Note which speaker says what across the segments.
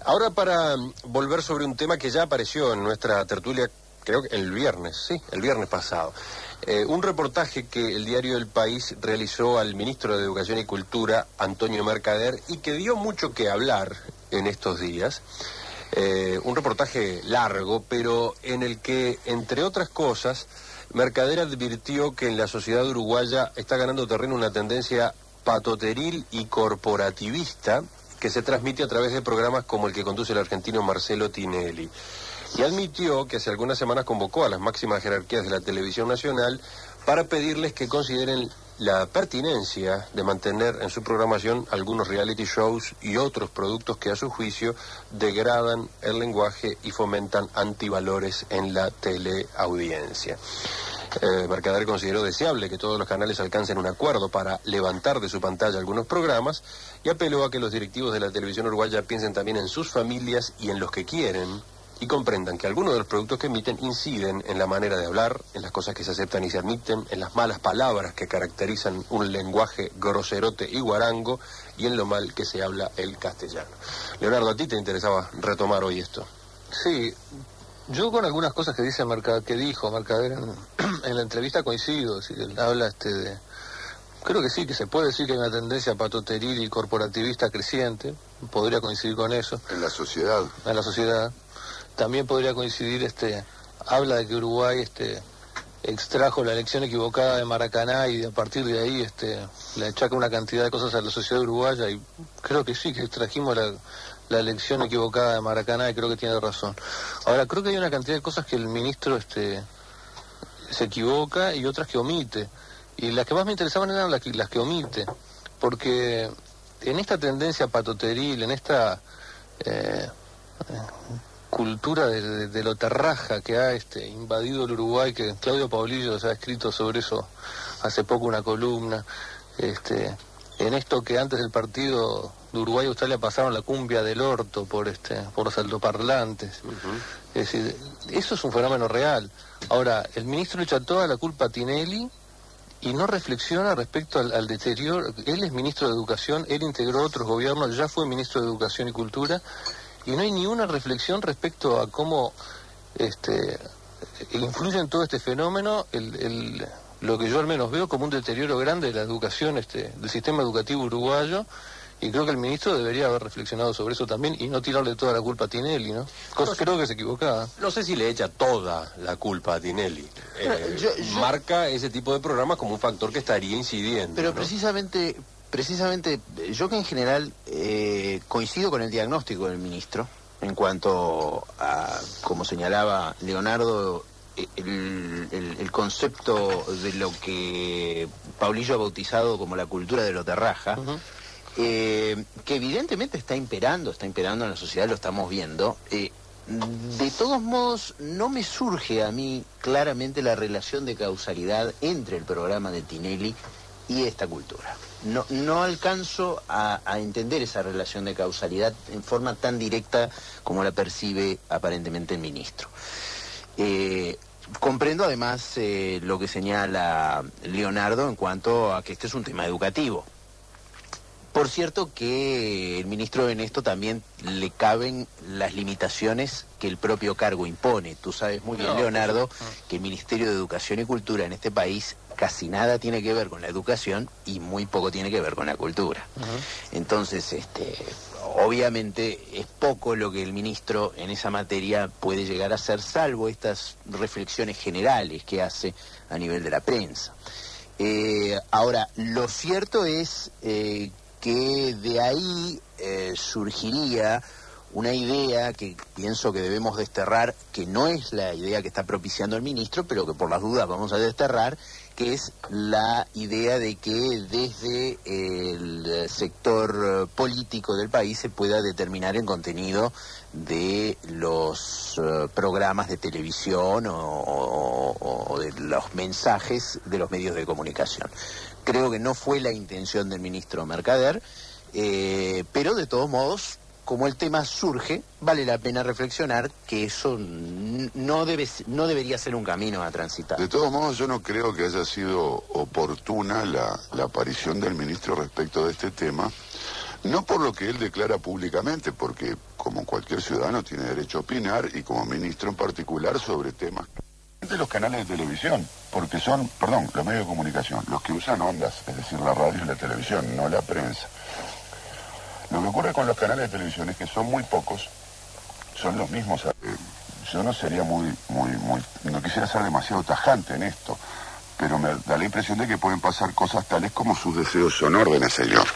Speaker 1: Ahora para volver sobre un tema que ya apareció en nuestra tertulia, creo que el viernes pasado. Un reportaje que el diario El País realizó al ministro de Educación y Cultura, Antonio Mercader, y que dio mucho que hablar en estos días. Un reportaje largo, pero en el que, entre otras cosas, Mercader advirtió que en la sociedad uruguaya está ganando terreno una tendencia patoteril y corporativista que se transmite a través de programas como el que conduce el argentino Marcelo Tinelli. Y admitió que hace algunas semanas convocó a las máximas jerarquías de la televisión nacional para pedirles que consideren la pertinencia de mantener en su programación algunos reality shows y otros productos que a su juicio degradan el lenguaje y fomentan antivalores en la teleaudiencia. Mercader consideró deseable que todos los canales alcancen un acuerdo para levantar de su pantalla algunos programas y apeló a que los directivos de la televisión uruguaya piensen también en sus familias y en los que quieren y comprendan que algunos de los productos que emiten inciden en la manera de hablar, en las cosas que se aceptan y se admiten, en las malas palabras que caracterizan un lenguaje groserote y guarango y en lo mal que se habla el castellano. Leonardo, ¿a ti te interesaba retomar hoy esto?
Speaker 2: Sí. Yo con algunas cosas que dice dijo Mercader en la entrevista coincido, si él habla creo que sí, que se puede decir que hay una tendencia patoteril y corporativista creciente, podría coincidir con eso.
Speaker 3: En la sociedad. En
Speaker 2: la sociedad. También podría coincidir, habla de que Uruguay extrajo la elección equivocada de Maracaná y a partir de ahí le achaca una cantidad de cosas a la sociedad uruguaya y creo que sí, que extrajimos la elección equivocada de Maracaná y creo que tiene razón. Ahora, creo que hay una cantidad de cosas que el ministro se equivoca y otras que omite. Y las que más me interesaban eran las que omite. Porque en esta tendencia patoteril, en esta cultura de lo terraja que ha invadido el Uruguay, que Claudio Paulillo se ha escrito sobre eso hace poco una columna, en esto que antes del partido de Uruguay y Australia pasaron la cumbia del orto por los altoparlantes. Es decir, eso es un fenómeno real. Ahora, el ministro le echa toda la culpa a Tinelli y no reflexiona respecto al deterioro. Él es ministro de Educación, él integró otros gobiernos, ya fue ministro de Educación y Cultura, y no hay ni una reflexión respecto a cómo influye en todo este fenómeno lo que yo al menos veo como un deterioro grande de la educación, del sistema educativo uruguayo, y creo que el ministro debería haber reflexionado sobre eso también y no tirarle toda la culpa a Tinelli, ¿no? Creo que se equivocaba.
Speaker 1: No sé si le echa toda la culpa a Tinelli. Marca ese tipo de programas como un factor que estaría incidiendo.
Speaker 4: Pero
Speaker 1: ¿no?
Speaker 4: precisamente, yo que en general coincido con el diagnóstico del ministro en cuanto a, como señalaba Leonardo, el concepto de lo que Paulillo ha bautizado como la cultura de lo terraja, que evidentemente está imperando en la sociedad, lo estamos viendo. De todos modos, no me surge a mí claramente la relación de causalidad entre el programa de Tinelli y esta cultura. No alcanzo a entender esa relación de causalidad en forma tan directa como la percibe aparentemente el ministro. Comprendo además lo que señala Leonardo en cuanto a que este es un tema educativo. Por cierto que el ministro en esto también le caben las limitaciones que el propio cargo impone. Tú sabes muy bien, Leonardo, que el Ministerio de Educación y Cultura en este país casi nada tiene que ver con la educación y muy poco tiene que ver con la cultura. Entonces, obviamente es poco lo que el ministro en esa materia puede llegar a hacer, salvo estas reflexiones generales que hace a nivel de la prensa. Ahora, lo cierto es que de ahí surgiría una idea que pienso que debemos desterrar, que no es la idea que está propiciando el ministro, pero que por las dudas vamos a desterrar, que es la idea de que desde el sector político del país se pueda determinar el contenido de los programas de televisión o de los mensajes de los medios de comunicación. Creo que no fue la intención del ministro Mercader, pero de todos modos, como el tema surge, vale la pena reflexionar que eso no debería ser un camino a transitar.
Speaker 3: De todos modos, yo no creo que haya sido oportuna la aparición del ministro respecto de este tema, No por lo que él declara públicamente, porque como cualquier ciudadano tiene derecho a opinar, y como ministro en particular sobre temas de los canales de televisión, porque son, perdón, los medios de comunicación, los que usan ondas, es decir, la radio y la televisión, no la prensa. Lo que ocurre con los canales de televisión es que son muy pocos, son los mismos. Yo no sería no quisiera ser demasiado tajante en esto, pero me da la impresión de que pueden pasar cosas tales como sus deseos son órdenes, señor.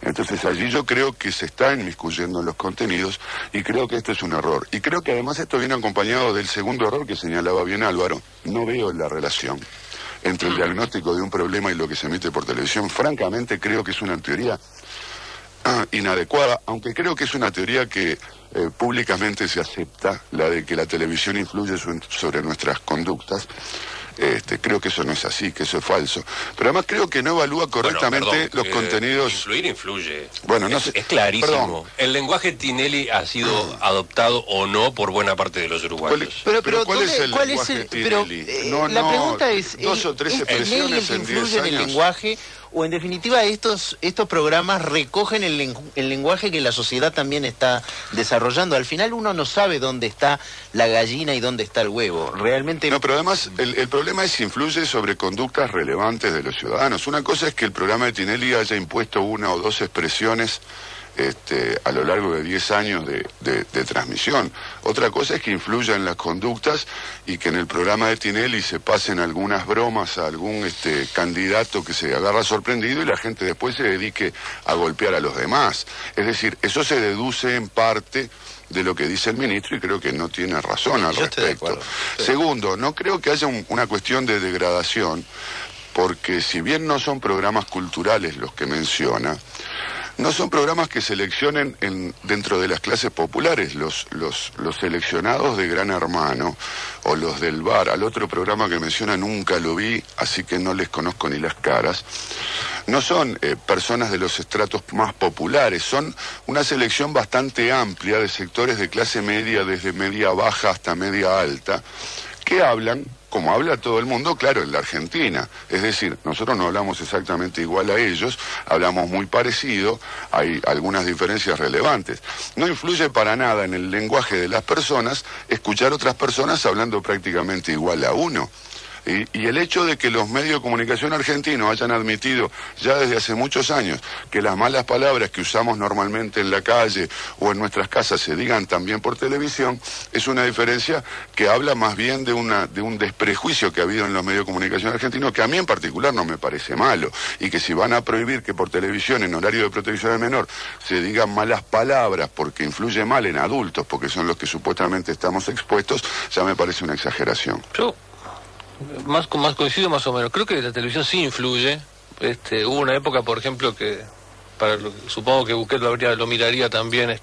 Speaker 3: Entonces allí yo creo que se está inmiscuyendo en los contenidos, y creo que esto es un error. Y creo que además esto viene acompañado del segundo error que señalaba bien Álvaro. No veo la relación entre el diagnóstico de un problema y lo que se emite por televisión. Francamente creo que es una teoría inadecuada, aunque creo que es una teoría que públicamente se acepta, la de que la televisión influye sobre nuestras conductas. Creo que eso no es así, que eso es falso. Pero además creo que no evalúa correctamente los contenidos.
Speaker 1: Influye.
Speaker 3: Bueno, no
Speaker 1: es,
Speaker 3: sé.
Speaker 1: Es clarísimo.
Speaker 3: Perdón.
Speaker 1: El lenguaje Tinelli ha sido adoptado o no por buena parte de los uruguayos.
Speaker 3: Pero ¿cuál es el lenguaje Tinelli?
Speaker 4: La pregunta es,
Speaker 3: dos o tres expresiones en 10
Speaker 4: influye en el
Speaker 3: años.
Speaker 4: lenguaje, o en definitiva estos programas recogen el lenguaje que la sociedad también está desarrollando? Al final uno no sabe dónde está la gallina y dónde está el huevo. Realmente...
Speaker 3: No, pero además el problema es si influye sobre conductas relevantes de los ciudadanos. Una cosa es que el programa de Tinelli haya impuesto una o dos expresiones a lo largo de 10 años de transmisión. Otra cosa es que influya en las conductas y que en el programa de Tinelli se pasen algunas bromas a algún candidato que se agarra sorprendido y la gente después se dedique a golpear a los demás. Es decir, eso se deduce en parte de lo que dice el ministro, y creo que no tiene razón al respecto. Segundo, no creo que haya una cuestión de degradación, porque si bien no son programas culturales los que menciona, no son programas que seleccionen dentro de las clases populares. Los seleccionados de Gran Hermano o los del bar, al otro programa que menciona nunca lo vi, así que no les conozco ni las caras, no son personas de los estratos más populares, son una selección bastante amplia de sectores de clase media, desde media baja hasta media alta, que hablan como habla todo el mundo, claro, en la Argentina. Es decir, nosotros no hablamos exactamente igual a ellos, hablamos muy parecido, hay algunas diferencias relevantes. No influye para nada en el lenguaje de las personas escuchar otras personas hablando prácticamente igual a uno. Y el hecho de que los medios de comunicación argentinos hayan admitido ya desde hace muchos años que las malas palabras que usamos normalmente en la calle o en nuestras casas se digan también por televisión, es una diferencia que habla más bien de un desprejuicio que ha habido en los medios de comunicación argentinos, que a mí en particular no me parece malo, y que si van a prohibir que por televisión en horario de protección del menor se digan malas palabras porque influye mal en adultos, porque son los que supuestamente estamos expuestos, ya me parece una exageración.
Speaker 2: Más coincido más o menos. Creo que la televisión sí influye. Hubo una época, por ejemplo, que supongo que Buquet lo miraría también,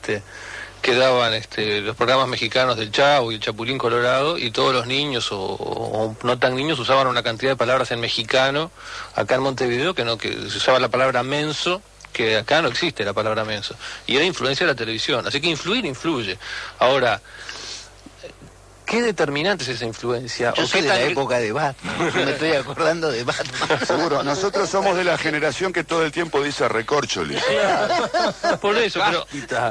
Speaker 2: que daban los programas mexicanos del Chavo y el Chapulín Colorado, y todos los niños o no tan niños usaban una cantidad de palabras en mexicano acá en Montevideo que se usaba la palabra menso, que acá no existe la palabra menso, y era influencia de la televisión. Así que influye. Ahora, ¿qué determinante es esa influencia?
Speaker 4: Yo soy de la época de Batman, me estoy acordando de Batman.
Speaker 3: Seguro, nosotros somos de la generación que todo el tiempo dice recorcholi.
Speaker 2: Por eso,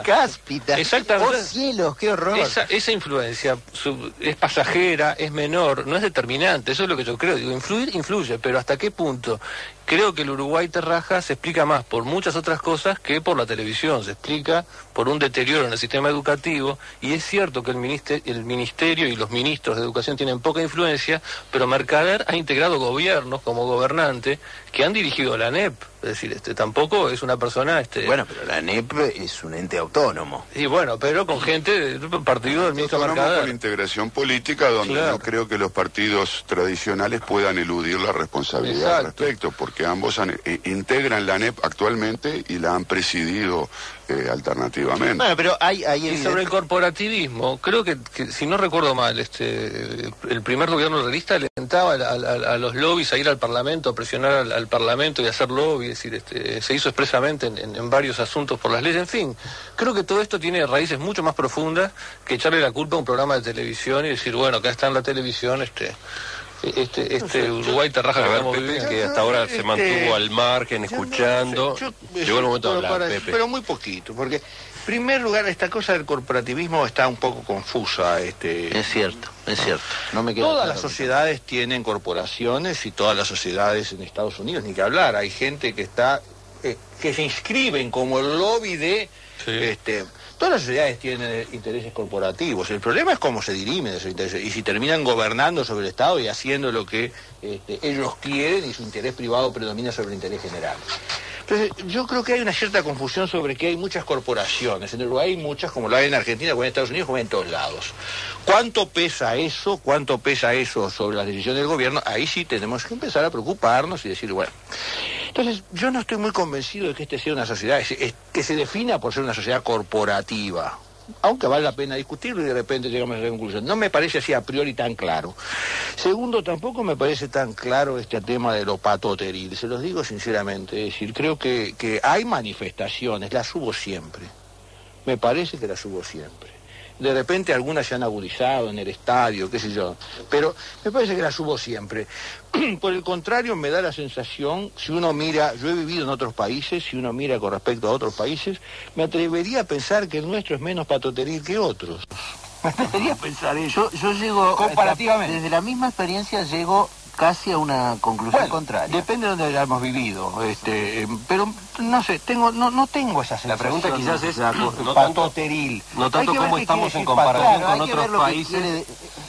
Speaker 4: Cáspita.
Speaker 2: Exactamente.
Speaker 4: ¡Oh cielos, qué horror!
Speaker 2: Esa influencia es pasajera, es menor, no es determinante, eso es lo que yo creo. Digo, influye, pero ¿hasta qué punto? Creo que el Uruguay Terraja se explica más por muchas otras cosas que por la televisión. Se explica por un deterioro en el sistema educativo, y es cierto que el ministerio y los ministros de educación tienen poca influencia, pero Mercader ha integrado gobiernos como gobernante que han dirigido la ANEP. Es decir, tampoco es una persona...
Speaker 4: Bueno, pero la ANEP es un ente autónomo.
Speaker 2: Y bueno, pero con gente del partido del ministro Mercader.
Speaker 3: Con integración política, donde claro, no creo que los partidos tradicionales puedan eludir la responsabilidad al respecto, porque ambos integran la ANEP actualmente y la han presidido alternativamente.
Speaker 4: Bueno, pero hay
Speaker 2: y sobre el corporativismo, creo que si no recuerdo mal, el primer gobierno realista alentaba a los lobbies a ir al Parlamento, a presionar al Parlamento y a hacer lobby. Es decir, se hizo expresamente en varios asuntos por las leyes. En fin, creo que todo esto tiene raíces mucho más profundas que echarle la culpa a un programa de televisión y decir, bueno, acá está en la televisión, Este Uruguay Terraja que estamos viviendo.
Speaker 1: Que hasta ahora se mantuvo al margen, escuchando. Llegó el momento de hablar, Pepe.
Speaker 5: Pero muy poquito, porque en primer lugar esta cosa del corporativismo está un poco confusa.
Speaker 4: Es cierto, es cierto. No me queda
Speaker 5: Todas
Speaker 4: claro
Speaker 5: las sociedades tienen corporaciones y todas las sociedades en Estados Unidos, ni que hablar. Hay gente que está que se inscriben como el lobby de...
Speaker 2: Sí.
Speaker 5: Todas las sociedades tienen intereses corporativos. El problema es cómo se dirimen esos intereses y si terminan gobernando sobre el Estado y haciendo lo que ellos quieren y su interés privado predomina sobre el interés general. Entonces, yo creo que hay una cierta confusión sobre que hay muchas corporaciones. En Uruguay hay muchas, como lo hay en Argentina, como en Estados Unidos, como en todos lados. ¿Cuánto pesa eso? ¿Cuánto pesa eso sobre las decisiones del gobierno? Ahí sí tenemos que empezar a preocuparnos y decir, bueno... Entonces, yo no estoy muy convencido de que este sea una sociedad, que se defina por ser una sociedad corporativa. Aunque vale la pena discutirlo y de repente llegamos a la conclusión. No me parece así a priori tan claro. Segundo, tampoco me parece tan claro este tema de lo patoteril. Se los digo sinceramente. Es decir, creo que hay manifestaciones, las hubo siempre. Me parece que las hubo siempre. De repente algunas se han agudizado en el estadio, qué sé yo. Pero me parece que las hubo siempre. Por el contrario, me da la sensación, si uno mira, yo he vivido en otros países, si uno mira con respecto a otros países, me atrevería a pensar que el nuestro es menos patoteril que otros. Me atrevería a pensar eso.
Speaker 4: Yo llego,
Speaker 5: comparativamente.
Speaker 4: desde la misma experiencia llego casi a una conclusión contraria.
Speaker 5: Depende de donde hayamos vivido, pero no sé, no tengo esa sensación.
Speaker 1: La pregunta quizás es
Speaker 5: patoteril.
Speaker 1: No tanto cómo estamos en comparación con otros países.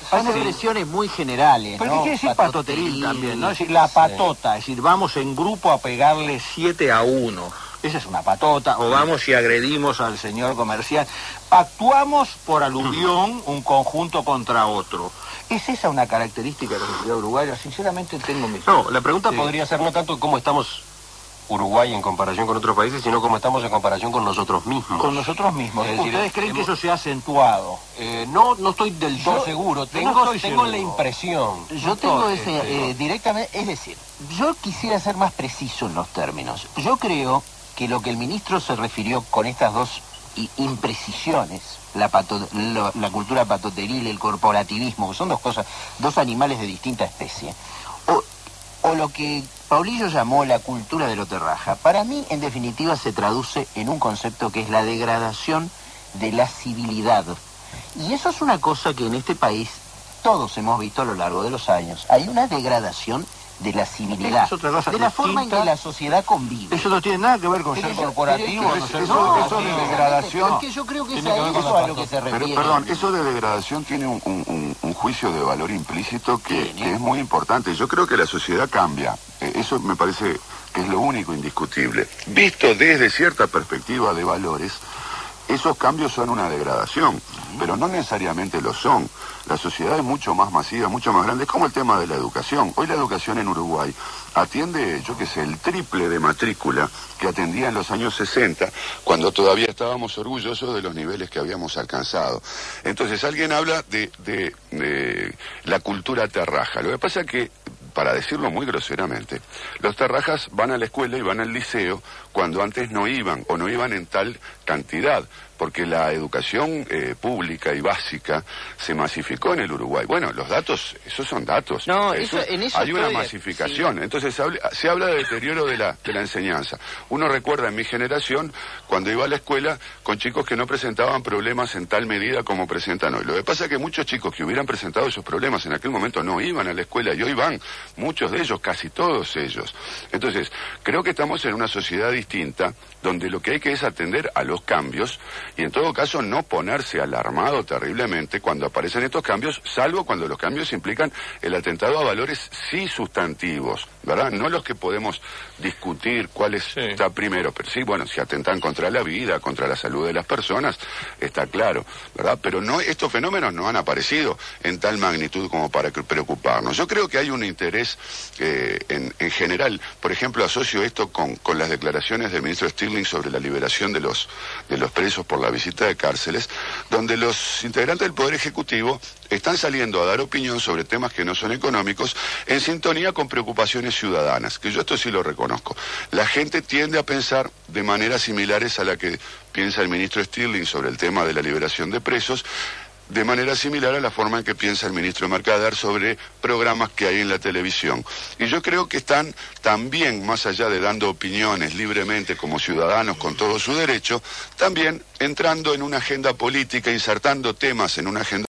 Speaker 4: Son expresiones muy generales,
Speaker 5: ¿Pero
Speaker 4: ¿no?
Speaker 5: qué quiere decir patoteril también, ¿no? Es decir, la patota, es decir, vamos en grupo a pegarle 7-1. Esa es una patota, o vamos y agredimos al señor comercial. Actuamos por alusión un conjunto contra otro. ¿Es esa una característica de la sociedad uruguaya? Sinceramente tengo mis...
Speaker 1: No, la pregunta podría ser no tanto cómo estamos Uruguay en comparación con otros países, sino cómo estamos en comparación con nosotros mismos.
Speaker 5: Con nosotros mismos.
Speaker 1: Es decir,
Speaker 5: ¿Ustedes creen que eso se ha acentuado?
Speaker 1: No estoy del todo seguro. Tengo
Speaker 5: seguro.
Speaker 1: la impresión.
Speaker 4: Yo tengo directamente, es decir, yo quisiera ser más preciso en los términos. Yo creo que lo que el ministro se refirió con estas dos imprecisiones, la cultura patoteril, el corporativismo, que son dos cosas, dos animales de distinta especie, o lo que Paulillo llamó la cultura de lo terraja, para mí en definitiva se traduce en un concepto que es la degradación de la civilidad. Y eso es una cosa que en este país todos hemos visto a lo largo de los años. Hay una degradación de la civilidad, de la forma en que la sociedad convive.
Speaker 5: Eso no tiene nada que ver con ser corporativo,
Speaker 3: eso
Speaker 5: de degradación.
Speaker 4: Es que yo creo que es a eso a lo que se refiere.
Speaker 3: Perdón, eso de degradación tiene un juicio de valor implícito que es muy importante. Yo creo que la sociedad cambia. Eso me parece que es lo único indiscutible. Visto desde cierta perspectiva de valores, esos cambios son una degradación, pero no necesariamente lo son. La sociedad es mucho más masiva, mucho más grande. Es como el tema de la educación. Hoy la educación en Uruguay atiende, yo qué sé, el triple de matrícula que atendía en los años 60, cuando todavía estábamos orgullosos de los niveles que habíamos alcanzado. Entonces, alguien habla de la cultura terraja. Lo que pasa es que, para decirlo muy groseramente, los terrajas van a la escuela y van al liceo cuando antes no iban, o no iban en tal cantidad, porque la educación pública y básica se masificó en el Uruguay. Bueno, los datos, esos son datos.
Speaker 4: No, en eso
Speaker 3: hay una masificación. Sí. Entonces se habla de deterioro de la enseñanza. Uno recuerda en mi generación, cuando iba a la escuela, con chicos que no presentaban problemas en tal medida como presentan hoy. Lo que pasa es que muchos chicos que hubieran presentado esos problemas en aquel momento no iban a la escuela, y hoy van, muchos de ellos, casi todos ellos. Entonces, creo que estamos en una sociedad distinta, donde lo que hay que es atender a los cambios, y en todo caso no ponerse alarmado terriblemente cuando aparecen estos cambios, salvo cuando los cambios implican el atentado a valores sí sustantivos, ¿verdad? No los que podemos discutir cuál está primero, pero sí, bueno, si atentan contra la vida, contra la salud de las personas, está claro, ¿verdad? Pero no, estos fenómenos no han aparecido en tal magnitud como para preocuparnos. Yo creo que hay un interés en general. Por ejemplo, asocio esto con las declaraciones del ministro Stirling sobre la liberación de los presos por la visita de cárceles, donde los integrantes del Poder Ejecutivo están saliendo a dar opinión sobre temas que no son económicos, en sintonía con preocupaciones ciudadanas, que yo esto sí lo reconozco. La gente tiende a pensar de maneras similares a la que piensa el ministro Stirling sobre el tema de la liberación de presos, de manera similar a la forma en que piensa el ministro Mercader sobre programas que hay en la televisión. Y yo creo que están también, más allá de dando opiniones libremente como ciudadanos con todo su derecho, también entrando en una agenda política, insertando temas en una agenda